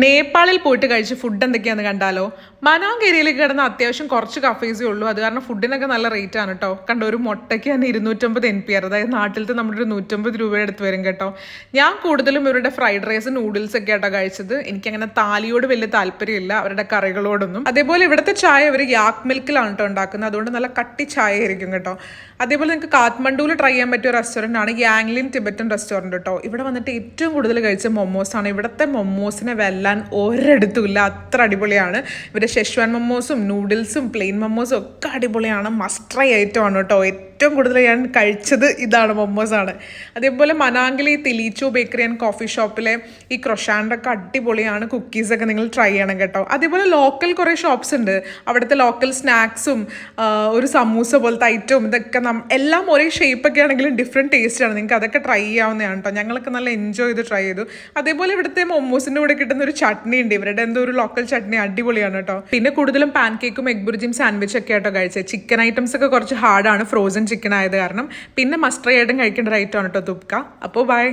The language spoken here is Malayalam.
നേപ്പാളിൽ പോയിട്ട് കഴിച്ച ഫുഡ് എന്തൊക്കെയാന്ന് കണ്ടാലോ. മനാങ് ഏരിയയിലേക്ക് കിടന്ന അത്യാവശ്യം കുറച്ച് കഫേസേ ഉള്ളൂ. അത് കാരണം ഫുഡിനൊക്കെ നല്ല റേറ്റ് ആണ് കേട്ടോ. കണ്ടോ, ഒരു മുട്ടയ്ക്ക് തന്നെ 250 NPR, അതായത് നാട്ടിലത്തെ നമ്മുടെ ഒരു 150 രൂപയുടെ അടുത്ത് വരും കേട്ടോ. ഞാൻ കൂടുതലും ഇവരുടെ ഫ്രൈഡ് റൈസ് നൂഡിൽസ് ഒക്കെ ആട്ടോ കഴിച്ചത്. എനിക്കങ്ങനെ താലിയോട് വലിയ താല്പര്യമില്ല, അവരുടെ കറികളോടൊന്നും. അതേപോലെ ഇവിടുത്തെ ചായ അവർ യാക് മിൽക്കിലാണ് കേട്ടോ ഉണ്ടാക്കുന്നത്, അതുകൊണ്ട് നല്ല കട്ടി ചായ ആയിരിക്കും കേട്ടോ. അതേപോലെ നിങ്ങൾക്ക് കാഠ്മണ്ഡുവിൽ ട്രൈ ചെയ്യാൻ പറ്റിയ റെസ്റ്റോറൻ്റ് ആണ് യാങ്ലിൻ ടിബറ്റൻ റെസ്റ്റോറൻറ്റ് കേട്ടോ. ഇവിടെ വന്നിട്ട് ഏറ്റവും കൂടുതൽ കഴിച്ച മൊമോസാണ്. ഇവിടുത്തെ മൊമോസിനെ വെല്ലാൻ ഒരിടത്തുമില്ല, അത്ര അടിപൊളിയാണ്. ഇവരുടെ ഷെഷ്വാൻ മൊമോസും നൂഡിൽസും പ്ലെയിൻ മൊമോസും ഒക്കെ അടിപൊളിയാണ്. മസ്റ്റ് ട്രൈ ഐറ്റം ആണ് കേട്ടോ. ഏറ്റവും കൂടുതൽ ഞാൻ കഴിച്ചത് ഇതാണ്, മൊമോസാണ്. അതേപോലെ മനാങ്ങിലെ ഈ തിലീച്ചോ ബേക്കറി ആൻഡ് കോഫി ഷോപ്പിലെ ഈ ക്രൊഷാൻഡൊക്കെ അടിപൊളിയാണ്. കുക്കീസൊക്കെ നിങ്ങൾ ട്രൈ ചെയ്യണം കേട്ടോ. അതേപോലെ ലോക്കൽ കുറേ ഷോപ്സ് ഉണ്ട്. അവിടുത്തെ ലോക്കൽ സ്നാക്സും ഒരു സമൂസ പോലത്തെ ഐറ്റവും ഇതൊക്കെ എല്ലാം ഒരേ ഷേപ്പൊക്കെ ആണെങ്കിലും ഡിഫറെൻറ്റ് ടേസ്റ്റാണ്. നിങ്ങൾക്ക് അതൊക്കെ ട്രൈ ചെയ്യാവുന്നതാണ് കേട്ടോ. ഞങ്ങളൊക്കെ നല്ല എൻജോയ് ചെയ്ത് ട്രൈ ചെയ്തു. അതേപോലെ ഇവിടുത്തെ മൊമോസിൻ്റെ കൂടെ കിട്ടുന്ന ഒരു ചട്നി ഉണ്ട്, ഇവരുടെ എന്തോ ഒരു ലോക്കൽ ചട്നി, അടിപൊളിയാണ് കേട്ടോ. പിന്നെ കൂടുതലും പാൻ കേക്കും എഗ് ബുർജിയും സാൻഡ്വിച്ച് ഒക്കെ ആട്ടോ കഴിച്ചത്. ചിക്കൻ ഐറ്റംസ് ഒക്കെ കുറച്ച് ഹാർഡാണ്, ഫ്രോസൺ ചിക്കൻ ആയത് കാരണം. പിന്നെ മസ്റ്റ് ട്രൈ ആയിട്ടും കഴിക്കേണ്ട ഒരു ഐറ്റം ആണ് കേട്ടോ തുപ്ക. അപ്പോൾ ബൈ.